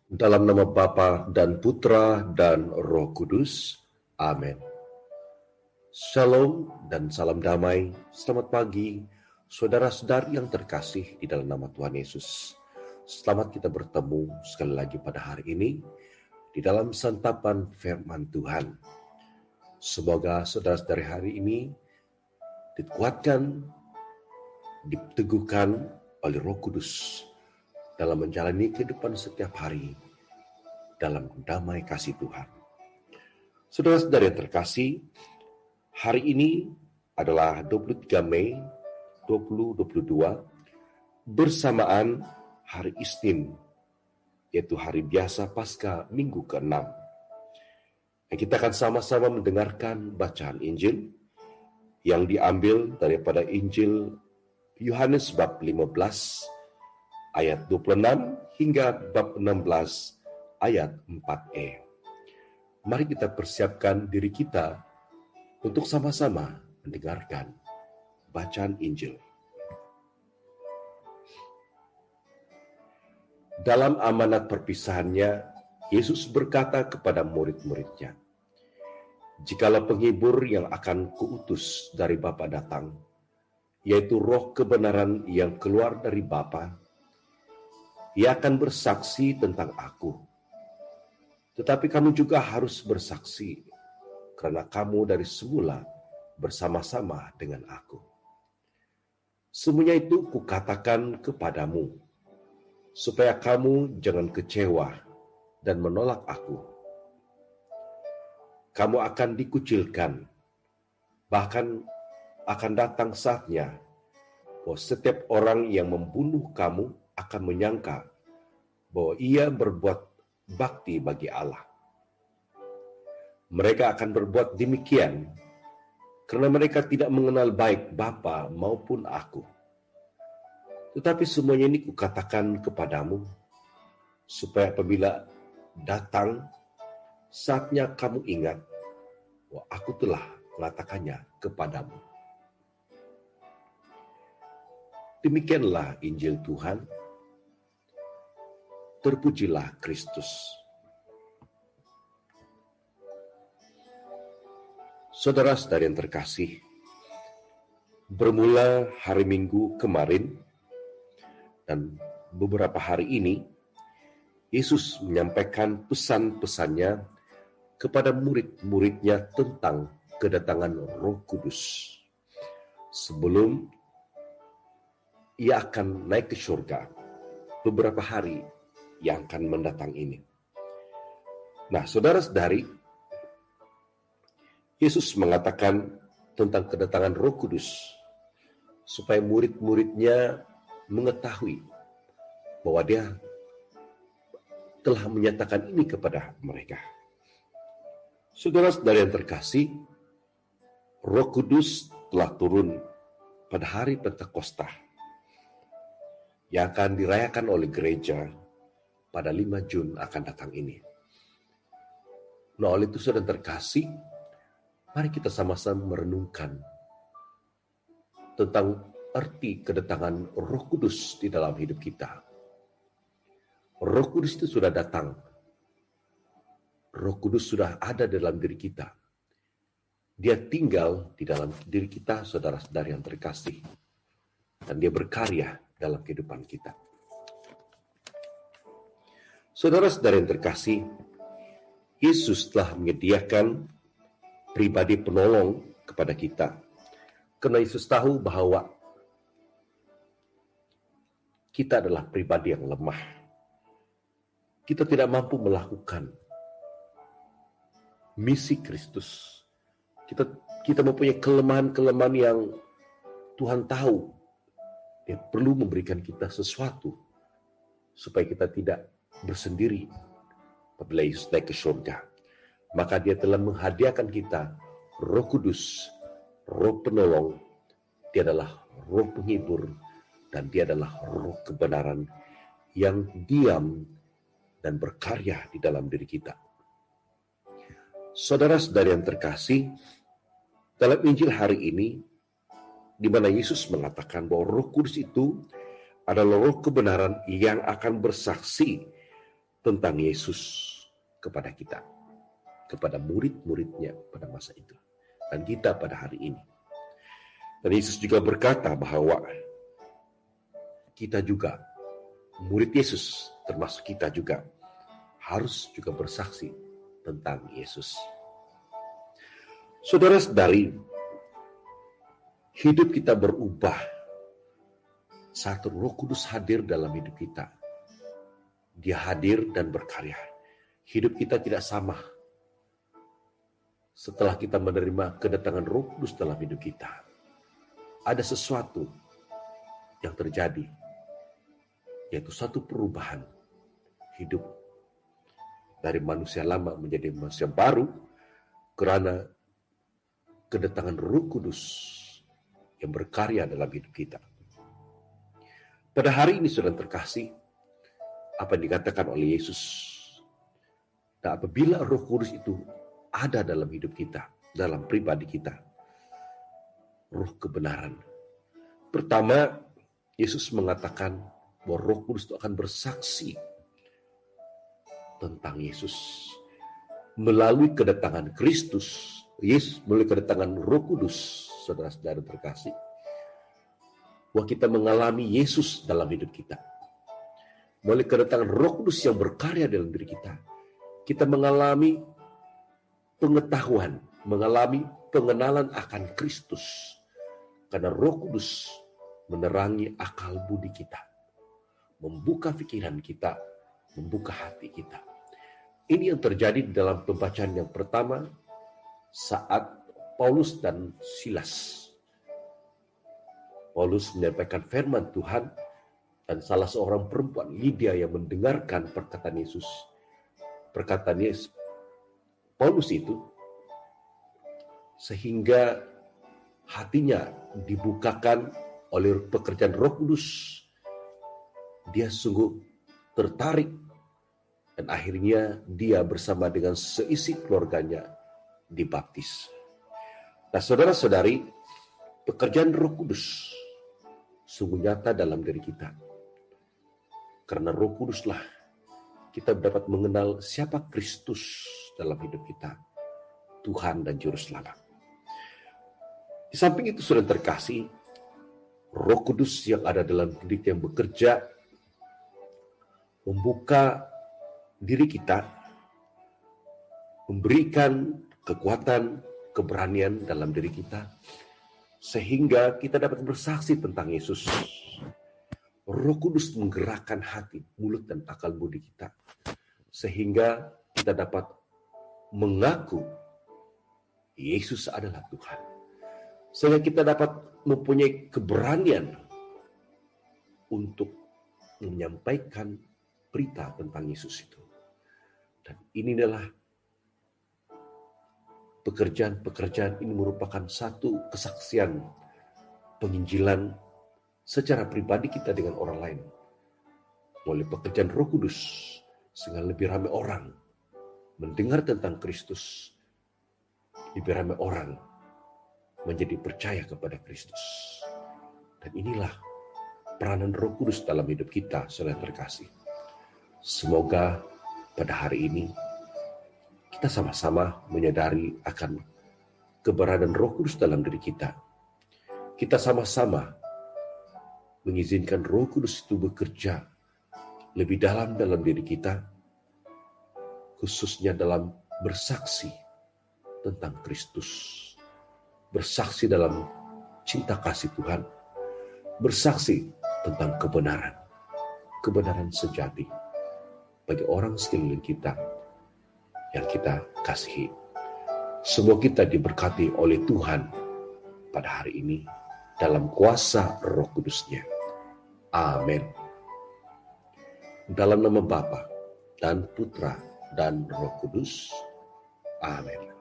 Dalam nama Bapa dan Putra dan Roh Kudus. Amin. Shalom dan salam damai. Selamat pagi, saudara-saudari yang terkasih di dalam nama Tuhan Yesus. Selamat kita bertemu sekali lagi pada hari ini di dalam santapan firman Tuhan. Semoga saudara-saudari hari ini dikuatkan, diteguhkan oleh Roh Kudus dalam menjalani kehidupan setiap hari dalam damai kasih Tuhan. Saudara-saudari yang terkasih, hari ini adalah 23 Mei 2022 bersamaan hari Isnin, yaitu hari biasa Paskah minggu ke-6. Kita akan sama-sama mendengarkan bacaan Injil yang diambil daripada Injil Yohanes bab 15 ayat 26 hingga bab 16 ayat 4e. Mari kita persiapkan diri kita untuk sama-sama mendengarkan bacaan Injil. Dalam amanat perpisahannya, Yesus berkata kepada murid-muridnya, "Jikalau penghibur yang akan kuutus dari Bapa datang, yaitu Roh kebenaran yang keluar dari Bapa, Ia akan bersaksi tentang aku. Tetapi kamu juga harus bersaksi, karena kamu dari semula bersama-sama dengan aku. Semuanya itu kukatakan kepadamu, supaya kamu jangan kecewa dan menolak aku. Kamu akan dikucilkan, bahkan akan datang saatnya bahwa setiap orang yang membunuh kamu akan menyangka bahwa ia berbuat bakti bagi Allah. Mereka akan berbuat demikian karena mereka tidak mengenal baik Bapa maupun aku. Tetapi semuanya ini kukatakan kepadamu, supaya apabila datang saatnya kamu ingat bahwa aku telah mengatakannya kepadamu." Demikianlah Injil Tuhan. Terpujilah Kristus. Saudara-saudari yang terkasih, bermula hari Minggu kemarin dan beberapa hari ini, Yesus menyampaikan pesan-pesannya kepada murid-muridnya tentang kedatangan Roh Kudus. Sebelum Ia akan naik ke surga beberapa hari yang akan mendatang ini. Nah, saudara-saudari, Yesus mengatakan tentang kedatangan Roh Kudus supaya murid-muridnya mengetahui bahwa Dia telah menyatakan ini kepada mereka. Saudara-saudari yang terkasih, Roh Kudus telah turun pada hari Pentakosta yang akan dirayakan oleh gereja pada 5 Jun akan datang ini. Nah, oleh itu saudara terkasih, mari kita sama-sama merenungkan tentang arti kedatangan Roh Kudus di dalam hidup kita. Roh Kudus itu sudah datang. Roh Kudus sudah ada dalam diri kita. Dia tinggal di dalam diri kita, saudara-saudari yang terkasih. Dan Dia berkarya dalam kehidupan kita. Saudara-saudara yang terkasih, Yesus telah menyediakan pribadi penolong kepada kita. Karena Yesus tahu bahwa kita adalah pribadi yang lemah. Kita tidak mampu melakukan misi Kristus. Kita mempunyai kelemahan-kelemahan yang Tuhan tahu. Dia perlu memberikan kita sesuatu supaya kita tidak bersendiri apabila Yesus naik ke surga. Maka Dia telah menghadiahkan kita Roh Kudus, Roh penolong. Dia adalah Roh penghibur dan Dia adalah Roh kebenaran yang diam dan berkarya di dalam diri kita. Saudara-saudari yang terkasih, dalam Injil hari ini, di mana Yesus mengatakan bahwa Roh Kudus itu adalah Roh kebenaran yang akan bersaksi tentang Yesus kepada kita, kepada murid-muridnya pada masa itu, dan kita pada hari ini. Dan Yesus juga berkata bahwa kita juga, murid Yesus, termasuk kita juga, harus juga bersaksi tentang Yesus. Saudara-saudari, hidup kita berubah saat Roh Kudus hadir dalam hidup kita. Dia hadir dan berkarya. Hidup kita tidak sama setelah kita menerima kedatangan Roh Kudus dalam hidup kita. Ada sesuatu yang terjadi, yaitu satu perubahan hidup dari manusia lama menjadi manusia baru karena kedatangan Roh Kudus yang berkarya dalam hidup kita. Pada hari ini, saudara terkasih, apa yang dikatakan oleh Yesus, dan apabila Roh Kudus itu ada dalam hidup kita, dalam pribadi kita, Roh kebenaran. Pertama, Yesus mengatakan bahwa Roh Kudus itu akan bersaksi tentang Yesus melalui kedatangan Kristus. Yesus melalui kedatangan Roh Kudus, saudara-saudara terkasih, bahwa kita mengalami Yesus dalam hidup kita. Melalui kedatangan Roh Kudus yang berkarya dalam diri kita, kita mengalami pengetahuan, mengalami pengenalan akan Kristus. Karena Roh Kudus menerangi akal budi kita, membuka pikiran kita, membuka hati kita. Ini yang terjadi dalam pembacaan yang pertama saat Paulus dan Silas. Paulus menyampaikan firman Tuhan, dan salah seorang perempuan, Lydia, yang mendengarkan perkataan Yesus. Perkataan Yesus, Paulus itu, sehingga hatinya dibukakan oleh pekerjaan Roh Kudus. Dia sungguh tertarik, dan akhirnya dia bersama dengan seisi keluarganya dibaptis. Nah, saudara-saudari, pekerjaan Roh Kudus sungguh nyata dalam diri kita. Karena Roh Kuduslah kita dapat mengenal siapa Kristus dalam hidup kita, Tuhan dan Juru Selamat. Di samping itu, saudara terkasih, Roh Kudus yang ada dalam diri kita yang bekerja membuka diri kita, memberikan kekuatan, keberanian dalam diri kita, sehingga kita dapat bersaksi tentang Yesus. Roh Kudus menggerakkan hati, mulut, dan akal budi kita, sehingga kita dapat mengaku Yesus adalah Tuhan. Sehingga kita dapat mempunyai keberanian untuk menyampaikan berita tentang Yesus itu. Dan inilah pekerjaan ini merupakan satu kesaksian penginjilan secara pribadi kita dengan orang lain. Oleh pekerjaan Roh Kudus, sehingga lebih ramai orang mendengar tentang Kristus, lebih ramai orang menjadi percaya kepada Kristus. Dan inilah peranan Roh Kudus dalam hidup kita, saudara terkasih. Semoga pada hari ini kita sama-sama menyadari akan keberadaan Roh Kudus dalam diri kita. Kita sama-sama mengizinkan Roh Kudus itu bekerja lebih dalam diri kita, khususnya dalam bersaksi tentang Kristus, bersaksi dalam cinta kasih Tuhan, bersaksi tentang kebenaran sejati bagi orang sekeliling kita yang kita kasihi. Semua kita diberkati oleh Tuhan pada hari ini dalam kuasa Roh Kudus-Nya. Amin. Dalam nama Bapa dan Putra dan Roh Kudus. Amin.